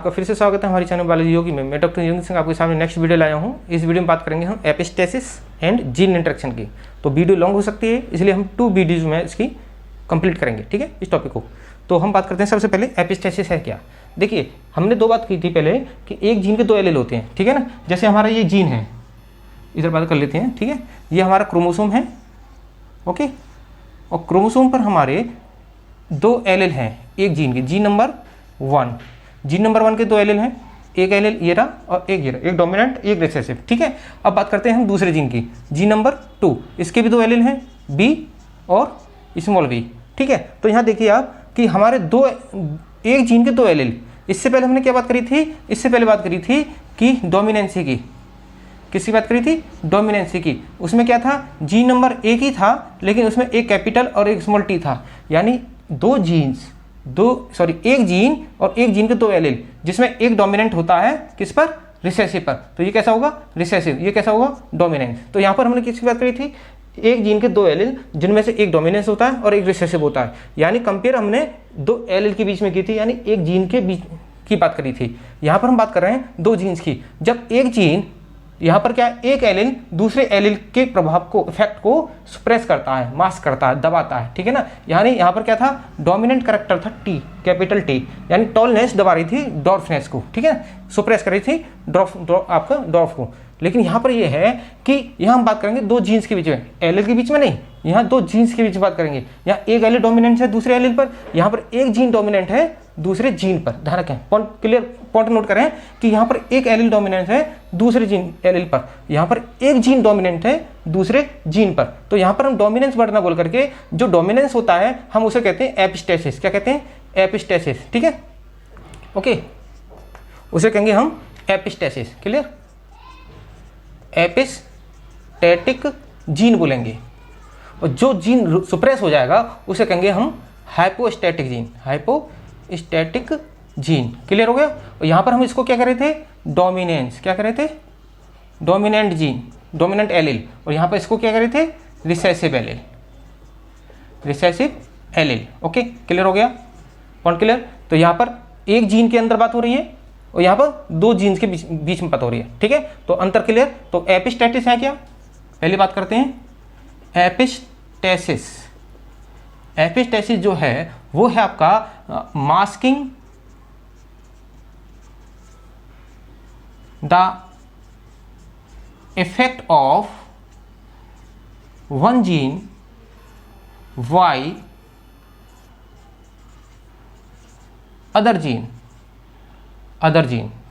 आपका फिर से स्वागत है हमारे चैनल बायोलॉजी योगी में। मैं डॉक्टर योगी सिंह आपके सामने नेक्स्ट वीडियो लाया हूँ। इस वीडियो में बात करेंगे हम एपिस्टेसिस एंड जीन इंटरेक्शन की। तो वीडियो लॉन्ग हो सकती है, इसलिए हम 2 वीडियोज में इसकी कंप्लीट करेंगे, ठीक है, इस टॉपिक को। तो हम बात करते हैं सबसे पहले एपिस्टेसिस है क्या। देखिए, हमने 2 बात की थी पहले कि एक जीन के 2 एलील होते हैं, ठीक है ना। जैसे हमारा ये जीन है, इधर बात कर लेते हैं, ठीक है। ये हमारा क्रोमोसोम है, ओके, और क्रोमोसोम पर हमारे 2 एलील हैं एक जीन के, जीन नंबर 1। जीन नंबर 1 के 2 एलील हैं, एक एलील ये रहा और एक ये रहा, एक डोमिनेंट एक रिसेसिव, ठीक है। अब बात करते हैं हम दूसरे जीन की, जीन नंबर 2। इसके भी 2 एलील हैं, बी और स्मॉल बी, ठीक है। तो यहाँ देखिए आप कि हमारे एक जीन के 2 एलील। इससे पहले हमने क्या बात करी थी, इससे पहले बात करी थी कि डोमिनेंसी की। किसकी बात करी थी, डोमिनेंसी की। उसमें क्या था, जीन नंबर एक ही था, लेकिन उसमें एक कैपिटल और एक स्मॉल टी था, यानी एक जीन और एक जीन के 2 एलील, जिसमें एक डोमिनेंट होता है किस पर, रिसेसिव पर। तो ये कैसा होगा, रिसेसिव, ये कैसा होगा, डोमिनेंट। तो यहाँ पर हमने किसकी बात करी थी, एक जीन के 2 एलील जिनमें से एक डोमिनेंस होता है और एक रिसेसिव होता है। यानी कंपेयर हमने 2 एलील के बीच में की थी, यानी एक जीन के बीच की बात करी थी। यहाँ पर हम बात कर रहे हैं 2 जीन्स की। जब एक जीन यहाँ पर क्या है, एक एलील दूसरे एलील के प्रभाव को, इफेक्ट को सुप्रेस करता है, मास्क करता है, दबाता है, ठीक है ना। यानी यहाँ पर क्या था, डोमिनेंट कैरेक्टर था टी, कैपिटल टी, यानी टॉलनेस दबा रही थी डॉर्फनेस को, ठीक है, सुप्रेस कर रही थी आपका डॉर्फ को। लेकिन यहाँ पर ये है कि यहाँ हम बात करेंगे 2 जीन्स के बीच में, एलील के बीच में नहीं, यहाँ 2 जीन्स के बीच में बात करेंगे। यहाँ एक एलील डोमिनेंट है दूसरे एलील पर, यहाँ पर एक जीन डोमिनेंट है दूसरे जीन पर। ध्यान रखें, पॉइंट नोट करें कि यहाँ पर एक एलील डोमिनेंट है दूसरे जीन एलील पर, यहाँ पर एक जीन डोमिनेंट है दूसरे जीन पर। तो यहाँ पर हम डोमिनेंस वर्ड ना बोल करके जो डोमिनेंस होता है हम उसे कहते हैं एपिस्टेसिस। क्या कहते हैं, एपिस्टेसिस, ठीक है, ओके, उसे कहेंगे हम एपिस्टेसिस। क्लियर, एपिस्टेटिक जीन बोलेंगे, और जो जीन सुप्रेस हो जाएगा उसे कहेंगे हम hypostatic gene, hypostatic gene. Clear हो गया। और यहाँ पर हम इसको क्या कर रहे थे, डोमिनेंस, क्या कर रहे थे, डोमिनेंट जीन, डोमिनेंट एलील। और यहाँ पर इसको क्या कर रहे थे, recessive allele, recessive allele. Okay, clear हो गया, पॉइंट क्लियर। तो यहाँ पर एक जीन के अंदर बात हो रही है और यहाँ पर 2 जीन्स के बीच में बात हो रही है, ठीक है। तो अंतर क्लियर। तो एपिस्टेटिस है क्या, पहले बात करते हैं एपिस्टेसिस। एपिस्टेसिस जो है वो है आपका masking the effect of one gene by other gene,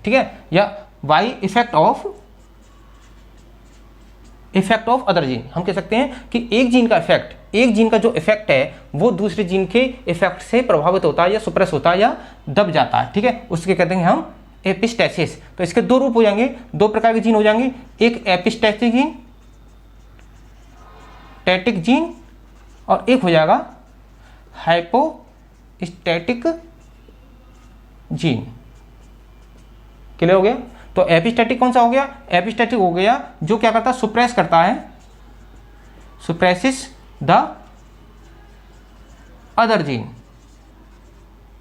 ठीक है, या by effect of other gene. हम कह सकते हैं कि एक जीन का इफेक्ट, एक जीन का जो इफेक्ट है वो दूसरे जीन के इफेक्ट से प्रभावित होता है या सुप्रेस होता है या दब जाता है, ठीक है, उसके कहते हैं हम एपिस्टेसिस। तो इसके 2 रूप हो जाएंगे, 2 प्रकार के जीन हो जाएंगे, एक एपिस्टेटिक जीन, टैटिक जीन, और एक हो जाएगा हाइपोस्टैटिक जीन। क्लियर हो गया। तो एपिस्टैटिक कौन सा हो गया, एपिस्टैटिक हो गया जो क्या करता है, सुप्रेस करता है, suppresses the other gene,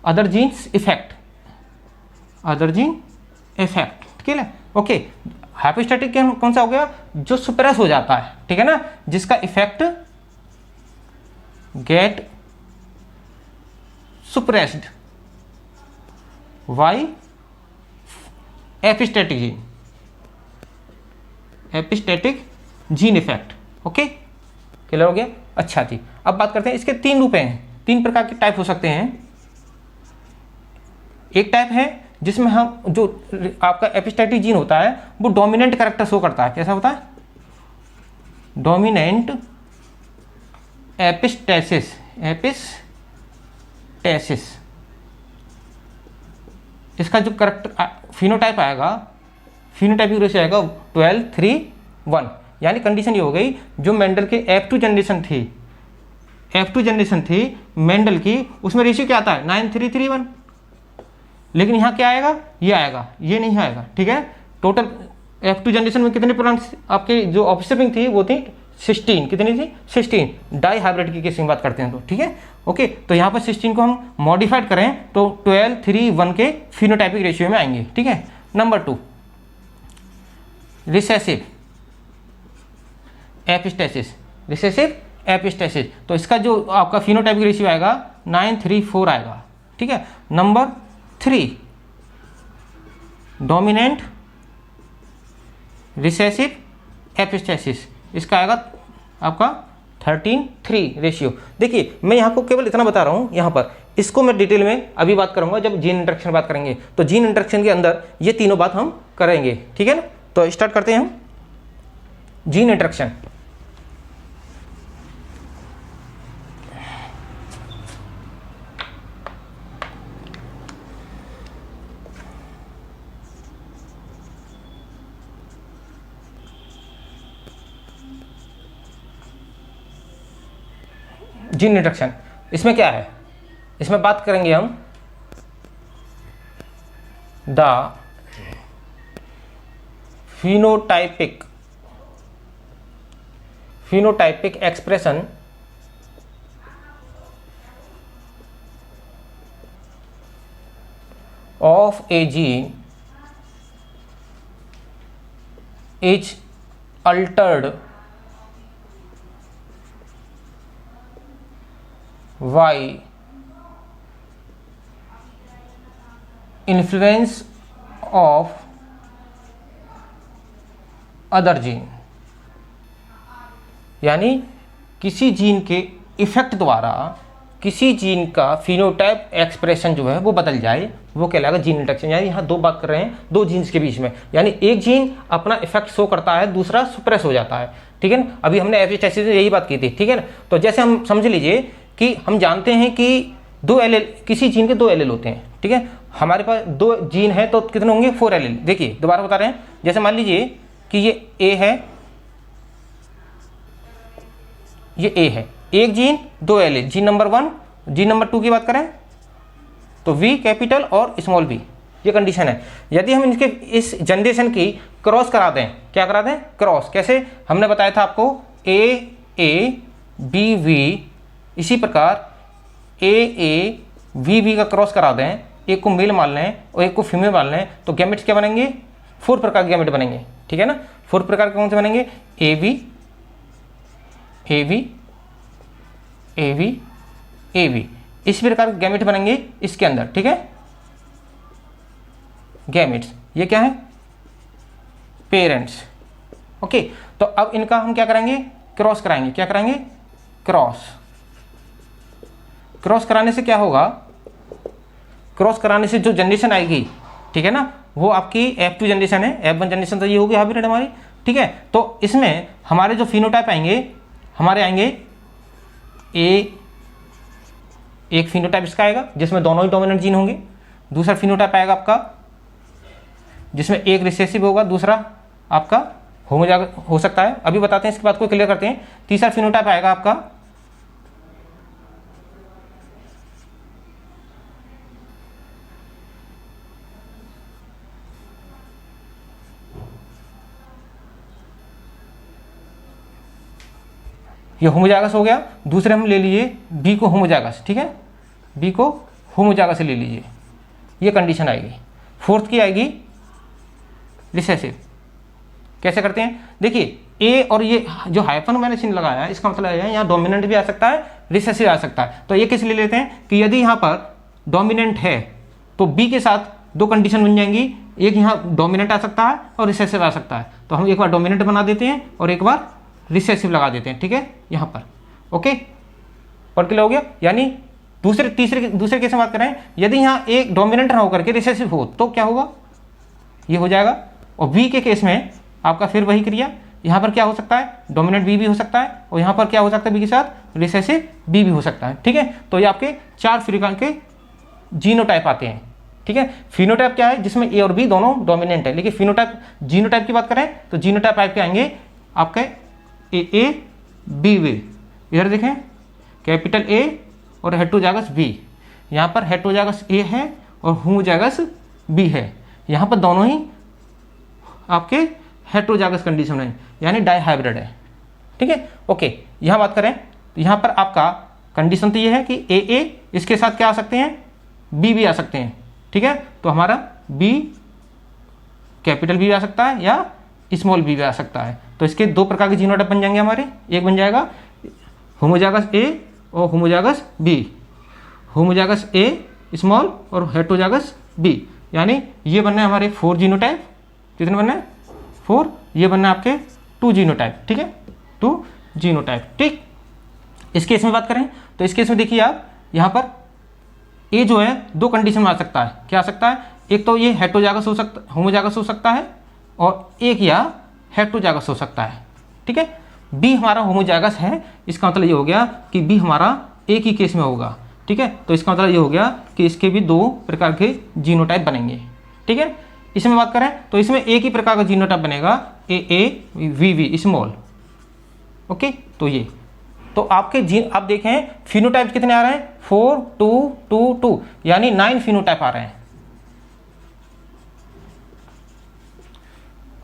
other genes effect, other gene effect, ठीक है, ओके। हाइपोस्टैटिक कौन सा हो गया, जो सुप्रेस हो जाता है, ठीक है ना, जिसका effect get suppressed by epistatic gene, epistatic gene effect. Okay, clear हो गया। अच्छा जी, अब बात करते हैं इसके 3 रूप हैं, 3 प्रकार के टाइप हो सकते हैं। एक टाइप है जिसमें हम, जो आपका एपिस्टेटिक जीन होता है वो डोमिनेंट कैरेक्टर शो करता है। कैसा होता है, डोमिनेंट एपिस्टेसिस, एपिस्टेसिस। इसका जो करेक्टर फिनोटाइप आएगा, फिनोटाइपिक रेशियो आएगा 12:3:1। यानी कंडीशन ये हो गई, जो मेंडल के F2 जनरेशन थी मेंडल की, उसमें रेशियो क्या आता है, 9:3:1। लेकिन यहाँ क्या आएगा, ये आएगा, ये नहीं आएगा, ठीक है। टोटल F2 जनरेशन में कितने प्लांट्स आपके जो ऑब्जर्विंग थी वो थी 16, कितनी थी 16, डाई हाइब्रिड की केस में बात करते हैं तो, ठीक है। ओके, तो यहाँ पर 16 को हम मॉडिफाइड करें तो 12, 3, 1 के फिनोटाइपिक रेशियो में आएंगे, ठीक है। Number 2 recessive epistasis, recessive epistasis, तो इसका जो आपका फिनोटाइपिक रेशियो आएगा 9, 3, 4 आएगा, ठीक है। नंबर 3 डोमिनेंट रिसेसिव एपिस्टेसिस, इसका आएगा आपका 13, 3 रेशियो। देखिए मैं यहाँ को केवल इतना बता रहा हूँ, यहाँ पर इसको मैं डिटेल में अभी बात करूँगा जब जीन इंटरेक्शन बात करेंगे, तो जीन इंटरेक्शन के अंदर ये तीनों बात हम करेंगे, ठीक है ना। तो स्टार्ट करते हैं हम जीन इंटरेक्शन। जीन इंटरेक्शन, इसमें क्या है, इसमें बात करेंगे हम the phenotypic expression of a gene is altered by influence of other gene, यानी किसी जीन के इफेक्ट द्वारा किसी जीन का फिनोटाइप एक्सप्रेशन जो है वो बदल जाए, वो कहलाएगा जीन इंटरेक्शन। यानी यहाँ दो बात कर रहे हैं दो जीन्स के बीच में, यानी एक जीन अपना इफेक्ट शो करता है, दूसरा सुप्रेस हो जाता है, ठीक है ना। अभी हमने एपिस्टेसिस में यही बात की थी, ठीक है ना। तो जैसे हम समझ लीजिए कि हम जानते हैं कि दो एलेल, किसी जीन के दो एलेल होते हैं, ठीक है। हमारे पास दो जीन है तो कितने होंगे 4 एलेल। देखिए दोबारा बता रहे हैं, जैसे मान लीजिए कि ये ए है, ये ए है, एक जीन दो allele, gene number 1, gene number 2 की बात करें तो वी कैपिटल और स्मॉल वी, ये कंडीशन है। यदि हम इनके इस जनरेशन की क्रॉस करा दें, क्या करा दें क्रॉस, कैसे हमने बताया था आपको ए बी वी, इसी प्रकार ए वी वी का क्रॉस करा दें, एक को मेल मान लें और एक को फीमेल मान लें, तो गैमेट्स क्या बनेंगे 4 प्रकार के गैमेट बनेंगे, ठीक है ना। 4 प्रकार के कौन से बनेंगे, ए वी, इस प्रकार के गैमेट बनेंगे इसके अंदर, ठीक है। गैमेट्स ये क्या है पेरेंट्स, ओके। तो अब इनका हम क्या करेंगे क्रॉस कराएंगे, क्या कराएंगे क्रॉस कराने से क्या होगा, क्रॉस कराने से जो जनरेशन आएगी, ठीक है ना, वो आपकी F2 जनरेशन है, F1 जनरेशन तो ये होगी हाइब्रिड हमारी, ठीक है। तो इसमें हमारे जो फिनोटाइप आएंगे, हमारे आएंगे एक फिनोटाइप इसका आएगा जिसमें दोनों ही डोमिनेंट जीन होंगे, दूसरा फिनोटाइप आएगा आपका जिसमें एक रिसेसिव होगा, दूसरा आपका होमोजाइगस हो सकता है, अभी बताते हैं इसके बाद को क्लियर करते हैं। तीसरा फिनोटाइप आएगा आपका ये होमोजाइगस हो गया, दूसरे हम ले लीजिए बी को होमोजाइगस, ठीक है, बी को होमोजाइगस ले लीजिए, ये कंडीशन आएगी। फोर्थ की आएगी रिसेसिव, कैसे करते हैं, देखिए ए और ये जो हाइफन मैंने चिन्ह लगाया है इसका मतलब है यहाँ डोमिनेंट भी आ सकता है, रिसेसिव आ सकता है। तो ये किस ले लेते हैं कि यदि यहाँ पर डोमिनेंट है तो बी के साथ दो कंडीशन बन जाएंगी, एक यहाँ डोमिनेंट आ सकता है और रिसेसिव आ सकता है, तो हम एक बार डोमिनेंट बना देते हैं और एक बार रिसेसिव लगा देते हैं, ठीक है यहाँ पर, ओके। और क्लियर हो गया। यानी दूसरे केस में बात करें, यदि यहाँ एक डोमिनेंट ना होकर के रिसेसिव हो तो क्या होगा, ये हो जाएगा। और बी के केस में आपका फिर वही क्रिया, यहाँ पर क्या हो सकता है डोमिनेंट बी भी हो सकता है और यहाँ पर क्या हो सकता है बी के साथ रिसेसिव बी भी हो सकता है, ठीक है। तो ये आपके 4 प्रकार के जीनोटाइप आते हैं, ठीक है। फिनोटाइप क्या है जिसमें ए और बी दोनों डोमिनेंट है, लेकिन फिनोटाइप जीनोटाइप की बात करें तो जीनोटाइप आपके आएंगे आपके ए बी वी, इधर देखें कैपिटल ए और हेट्रोजाइगस बी, यहाँ पर हेट्रोजाइगस ए है और होमोजाइगस बी है, यहाँ पर दोनों ही आपके हेट्रोजाइगस कंडीशन है, यानी डाई हाइब्रिड है, ठीक है। ओके, यहाँ बात करें तो यहाँ पर आपका कंडीशन तो ये है कि ए इसके साथ क्या आ सकते हैं, बी भी आ सकते हैं, ठीक है। तो हमारा बी कैपिटल बी आ सकता है या स्मॉल बी भी आ सकता है। तो इसके दो प्रकार के जीनोटाइप बन जाएंगे हमारे, एक बन जाएगा होमोजाइगस ए और होमोजाइगस बी, होमोजाइगस ए स्मॉल और हेटेरोजाइगस बी, यानी ये बनना है हमारे 4 जीनोटाइप। कितने बनना है? 4। ये बनना है आपके 2 जीनोटाइप, ठीक है, 2 जीनोटाइप, ठीक। इस केस में बात करें तो इस केस में देखिए आप यहाँ पर ए जो है 2 कंडीशन में आ सकता है। क्या आ सकता है? एक तो ये हेटेरोजाइगस हो सकता, होमोजाइगस हो सकता है, और एक या हेटेरोजाइगस हो सकता है, ठीक है। बी हमारा होमोजाइगस है, इसका मतलब ये हो गया कि बी हमारा एक ही केस में होगा, ठीक है। तो इसका मतलब ये हो गया कि इसके भी 2 प्रकार के जीनोटाइप बनेंगे, ठीक है। इसमें बात करें तो इसमें एक ही प्रकार का जीनोटाइप बनेगा ए वी स्मॉल, ओके। तो ये तो आपके जीन आप देखें फिनोटाइप कितने आ रहे हैं? 4 2 2 2, यानी 9 फिनोटाइप आ रहे हैं,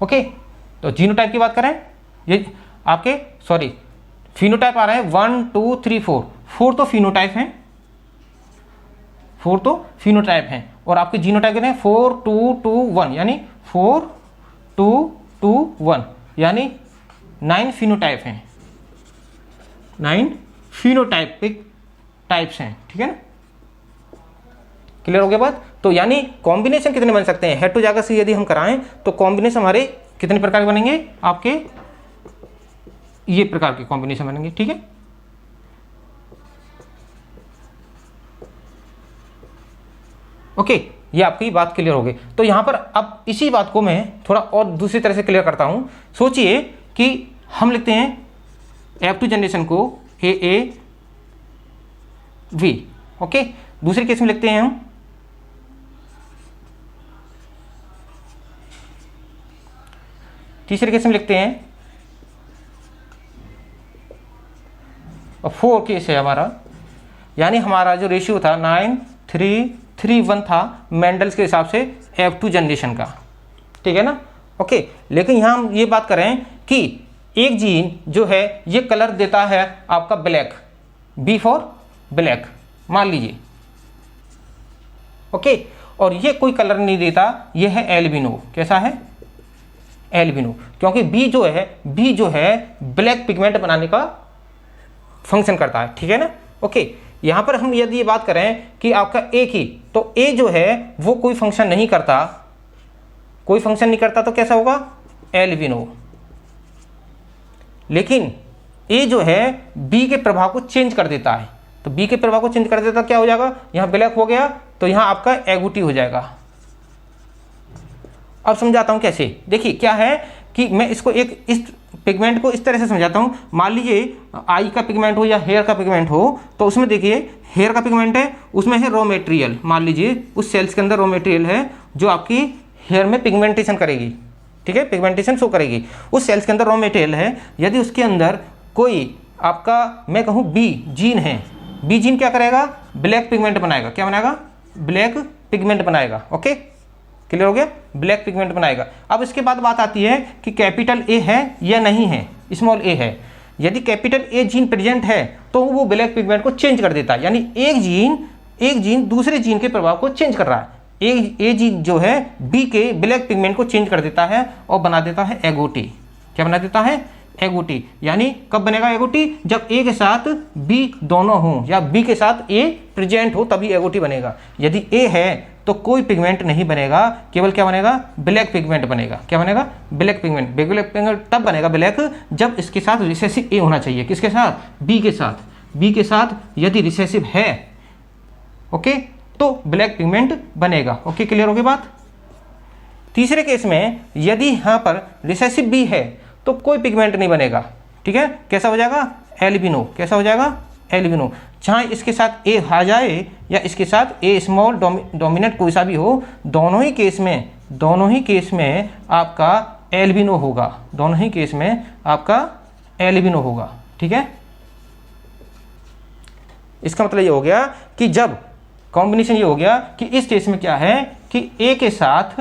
ओके। तो जीनोटाइप की बात करें, ये आपके सॉरी फिनोटाइप आ रहे हैं 1 2 3 4, 4 तो फिनोटाइप हैं, 4 तो फिनोटाइप हैं, और आपके जीनोटाइप कितने हैं? 4 2 2 1, यानी 4 2 2 1, यानी 9 फिनोटाइप हैं, 9 फिनोटाइपिक टाइप्स हैं, ठीक है ना। क्लियर हो गया बात? तो यानी कॉम्बिनेशन कितने बन सकते हैं? हेटेरोजाइगस यदि हम कराएं तो कॉम्बिनेशन हमारे कितने प्रकार के बनेंगे? आपके ये प्रकार के कॉम्बिनेशन बनेंगे, ठीक है। ओके, ये आपकी बात क्लियर हो गई। तो यहां पर अब इसी बात को मैं थोड़ा और दूसरी तरह से क्लियर करता हूं। सोचिए कि हम लिखते हैं F2 जनरेशन को ए वी, ओके। दूसरे केस में लिखते हैं हम तीसरे केस में लिखते हैं, और 4 केस है हमारा, यानी हमारा जो रेशियो था 9 3 3 1 था मेंडल्स के हिसाब से F2 जनरेशन का, ठीक है ना, ओके। लेकिन यहां हम ये बात करें कि एक जीन जो है ये कलर देता है आपका ब्लैक, बी फॉर ब्लैक मान लीजिए, ओके। और ये कोई कलर नहीं देता, ये है एल्बिनो। कैसा है? एल्बिनो, क्योंकि बी जो है ब्लैक पिगमेंट बनाने का फंक्शन करता है, ठीक है ना, ओके। यहां पर हम यदि ये बात करें कि आपका ए की, तो ए जो है वो कोई फंक्शन नहीं करता, कोई फंक्शन नहीं करता, तो कैसा होगा? एल्बिनो। लेकिन ए जो है बी के प्रभाव को चेंज कर देता है, तो बी के प्रभाव को चेंज कर देता, क्या हो जाएगा? यहां ब्लैक हो गया, तो यहां आपका एगुटी हो जाएगा। अब समझाता हूं कैसे। देखिए क्या है कि मैं इसको इस पिगमेंट को इस तरह से समझाता हूं। मान लीजिए आई का पिगमेंट हो या हेयर का पिगमेंट हो, तो उसमें देखिए हेयर का पिगमेंट है, उसमें है रॉ मटेरियल, मान लीजिए उस सेल्स के अंदर रॉ मटेरियल है जो आपकी हेयर में पिगमेंटेशन करेगी, ठीक है, पिगमेंटेशन शो करेगी। उस सेल्स के अंदर रॉ मटेरियल है, यदि उसके अंदर कोई आपका मैं कहूँ बी जीन है, बी जीन क्या करेगा? ब्लैक पिगमेंट बनाएगा। क्या बनाएगा? ब्लैक पिगमेंट बनाएगा, ओके। क्लियर हो गया? ब्लैक पिगमेंट बनाएगा। अब इसके बाद बात आती है कि कैपिटल ए है या नहीं है, स्मॉल ए है। यदि कैपिटल ए जीन प्रेजेंट है तो वो ब्लैक पिगमेंट को चेंज कर देता है, यानी एक जीन दूसरे जीन के प्रभाव को चेंज कर रहा है। ए जीन जो है बी के ब्लैक पिगमेंट को चेंज कर देता है और बना देता है एगोटी। क्या बना देता है? एगोटी। यानी कब बनेगा एगोटी? जब ए के साथ बी दोनों हों या बी के साथ ए प्रेजेंट हो तभी एगोटी बनेगा। यदि ए है तो कोई पिगमेंट नहीं बनेगा, केवल क्या बनेगा? ब्लैक पिगमेंट बनेगा। क्या बनेगा? Black pigment. ब्लैक पिगमेंट तब बनेगा ब्लैक जब इसके साथ रिसेसिव ए होना चाहिए। किसके साथ? बी के साथ। बी के साथ यदि रिसेसिव है, ओके, तो ब्लैक पिगमेंट बनेगा। ओके, क्लियर हो गई बात? तीसरे केस में यदि यहाँ पर रिसेसिव बी है तो कोई पिगमेंट नहीं बनेगा, ठीक है। कैसा हो जाएगा? एल्बिनो। कैसा हो जाएगा? एल्बिनो। जहाँ इसके साथ ए आ जाए या इसके साथ ए स्मॉल डोमिनेंट कोई सा भी हो, दोनों ही केस में आपका एल्बिनो होगा। दोनों ही केस में आपका एल्बिनो होगा, ठीक है। इसका मतलब ये हो गया कि जब कॉम्बिनेशन ये हो गया कि इस केस में क्या है कि ए के साथ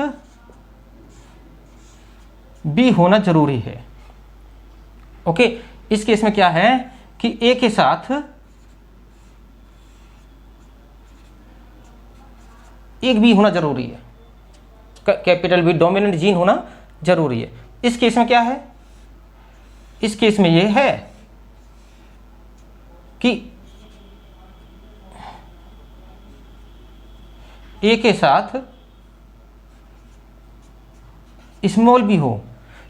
बी होना जरूरी है, ओके। इस केस में क्या है कि ए के साथ एक बी होना जरूरी है, कैपिटल बी डोमिनेंट जीन होना जरूरी है। इस केस में क्या है, इस केस में ये है कि ए के साथ स्मॉल बी हो,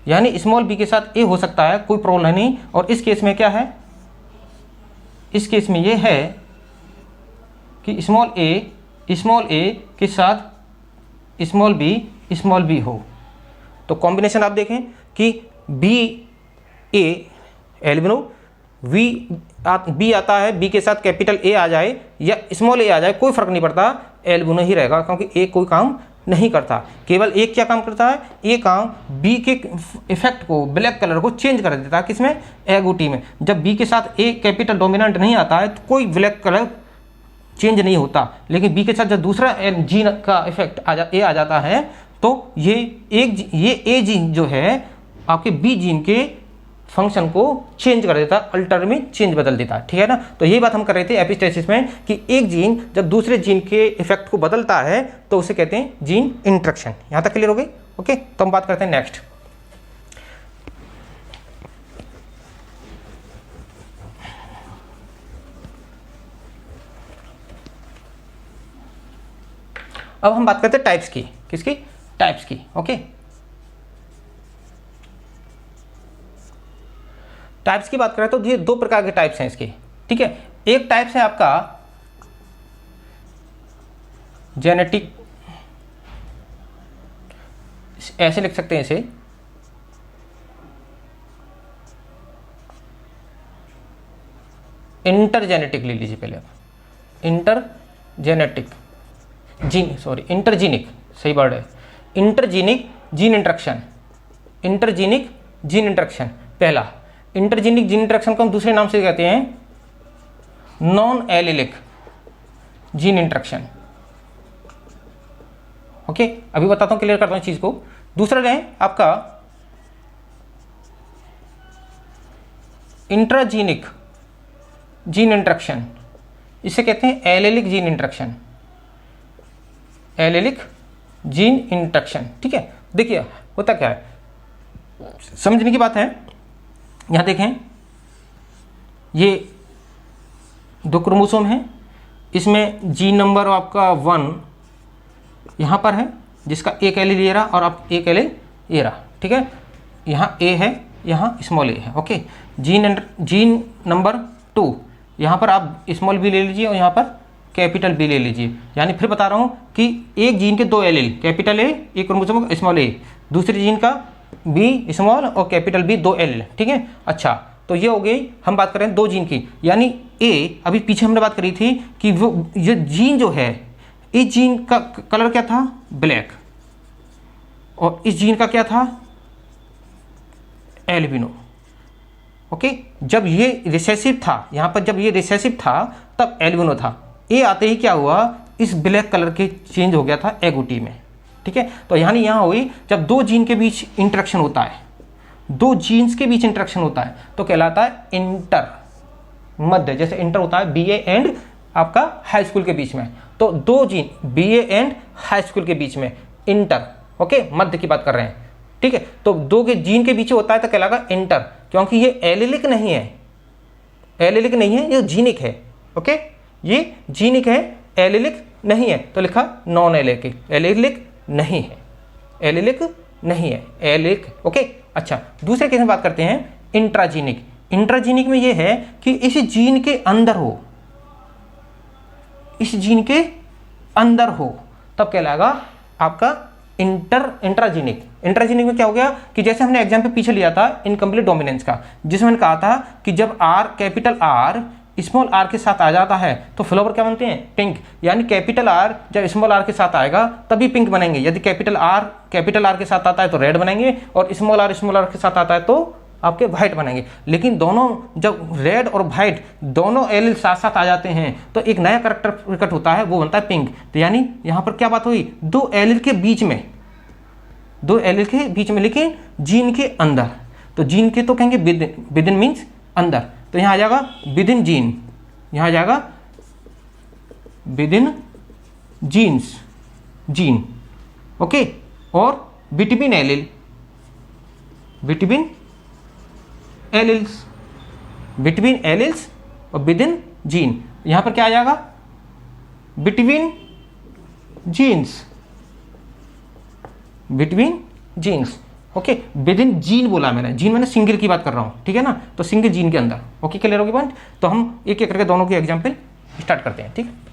यानी स्मॉल बी के साथ ए हो सकता है, कोई प्रॉब्लम नहीं। और इस केस में क्या है, इस केस में ये है कि स्मॉल ए के साथ स्मॉल बी हो। तो कॉम्बिनेशन आप देखें कि बी ए एल्बिनो, बी आता है, बी के साथ कैपिटल ए आ जाए या स्मॉल ए आ जाए, कोई फर्क नहीं पड़ता, एल्बिनो ही रहेगा, क्योंकि ए कोई काम नहीं करता। केवल एक क्या काम करता है, ये काम बी के इफेक्ट को, ब्लैक कलर को चेंज कर देता है। किसमें, एगोटी में। जब बी के साथ ए कैपिटल डोमिनेंट नहीं आता है तो कोई ब्लैक कलर चेंज नहीं होता, लेकिन बी के साथ जब दूसरा जीन का इफेक्ट ए आ जाता है तो ये ए जीन जो है आपके बी जीन के फंक्शन को चेंज कर देता है, अल्टर में चेंज बदल देता है, ठीक है ना। तो यही बात हम कर रहे थे एपिस्टेसिस में कि एक जीन जब दूसरे जीन के इफेक्ट को बदलता है तो उसे कहते हैं जीन इंटरेक्शन। यहां तक क्लियर हो गई? ओके, तो हम बात करते हैं नेक्स्ट। अब हम बात करते हैं टाइप्स की। किसकी? टाइप्स की। ओके, टाइप्स की बात करें तो ये दो प्रकार के टाइप्स हैं इसके, ठीक है। एक टाइप्स है आपका जेनेटिक, ऐसे लिख सकते हैं इसे, इंटरजेनेटिक ले लीजिए पहले आप, इंटरजेनेटिक जीन, सॉरी इंटरजीनिक, सही वर्ड है, इंटरजीनिक जीन इंटरेक्शन, इंटरजीनिक जीन इंटरेक्शन पहला। इंटरजीनिक जीन इंटरेक्शन को हम दूसरे नाम से कहते हैं non allylic gene interaction. Okay, अभी बताता हूं, क्लियर करता हूं चीज को। दूसरा है आपका इंट्राजीनिक जीन इंटरेक्शन, इसे कहते हैं allylic gene interaction, allylic gene interaction, ठीक है। देखिए होता क्या है, समझने की बात है। यहां देखें, ये दो क्रोमोसोम हैं, इसमें जीन नंबर आपका 1 यहां पर है, जिसका एक एलील ये रहा और आप एक एलील ये रहा, ठीक है। यहां ए है, यहां स्मॉल ए है। ओके, जीन नंबर 2 यहां पर आप स्मॉल बी ले लीजिए और यहां पर कैपिटल बी ले लीजिए। यानी फिर बता रहा हूं कि एक जीन के दो एलील, कैपिटल ए, एक क्रोमोसोम स्मॉल ए, दूसरे जीन का बी स्मॉल और कैपिटल बी, दो एलील, ठीक है। अच्छा, तो ये हो गई, हम बात कर रहे हैं दो जीन की। यानी ए, अभी पीछे हमने बात करी थी कि वो ये जीन जो है, इस जीन का कलर क्या था, ब्लैक, और इस जीन का क्या था, एल्बिनो। ओके, जब ये रिसेसिव था, यहां पर जब ये रिसेसिव था तब एल्बिनो था। ए आते ही क्या हुआ, इस ब्लैक कलर के चेंज हो गया था एगोटी में, ठीक है। तो यानी यहां हुई, जब दो जीन के बीच इंटरेक्शन होता है, दो जीन्स के बीच इंटरेक्शन होता है तो कहलाता है इंटर, मध्य, जैसे इंटर होता है बीए एंड आपका हाई स्कूल के बीच में, तो दो gene BA and high school के बीच में इंटर, ओके, मध्य की बात कर रहे हैं, ठीक है। तो दो के जीन के बीच होता है तो कहलाएगा इंटर, क्योंकि ये एलिलिक नहीं है, एलिलिक नहीं है, ये जीनिक है। ओके, ये जीनिक है, एलिलिक नहीं है, तो लिखा नॉन एलिलिक, एलिलिक नहीं है, एलिलिक नहीं है, एलिलिक। ओके, अच्छा, दूसरे केस में बात करते हैं इंट्राजीनिक। इंट्राजीनिक में ये है कि इस जीन के अंदर हो, इस जीन के अंदर हो, तब कहलाएगा आपका इंट्राजीनिक। इंट्राजीनिक में क्या हो गया कि जैसे हमने एग्जाम पे पीछे लिया था इनकम्प्लीट डोमिनेंस का, जिसमें मैंने कहा था कि जब R, capital R small R के साथ आ जाता है तो फ्लावर क्या बनते हैं, पिंक। यानी कैपिटल आर जब स्मॉल आर के साथ आएगा तभी पिंक बनेंगे, यदि कैपिटल आर के साथ आता है तो रेड बनेंगे, और स्मॉल आर के साथ आता है तो आपके व्हाइट बनेंगे। लेकिन दोनों जब रेड और व्हाइट दोनों एलील साथ साथ आ जाते हैं तो एक नया कैरेक्टर प्रकट होता है, वो बनता है पिंक। तो यानी यहां पर क्या बात हुई, दो एलील के बीच में, दो एलील के बीच में, लेकिन जीन के अंदर। तो जीन के तो कहेंगे विदिन मीन्स अंदर, तो यहाँ आ जाएगा विद इन जीन, यहाँ आ जाएगा within genes, gene, okay. और between allele, between alleles, between alleles और विद इन जीन, यहाँ पर क्या आ जाएगा between genes, between genes, okay. Within gene बोला मैंने, जीन मैंने सिंगल की बात कर रहा हूँ, ठीक है ना, तो सिंगल जीन के अंदर, ओके। क्लियर होगी पॉइंट। तो हम एक एक करके दोनों के एग्जाम्पल स्टार्ट करते हैं, ठीक है।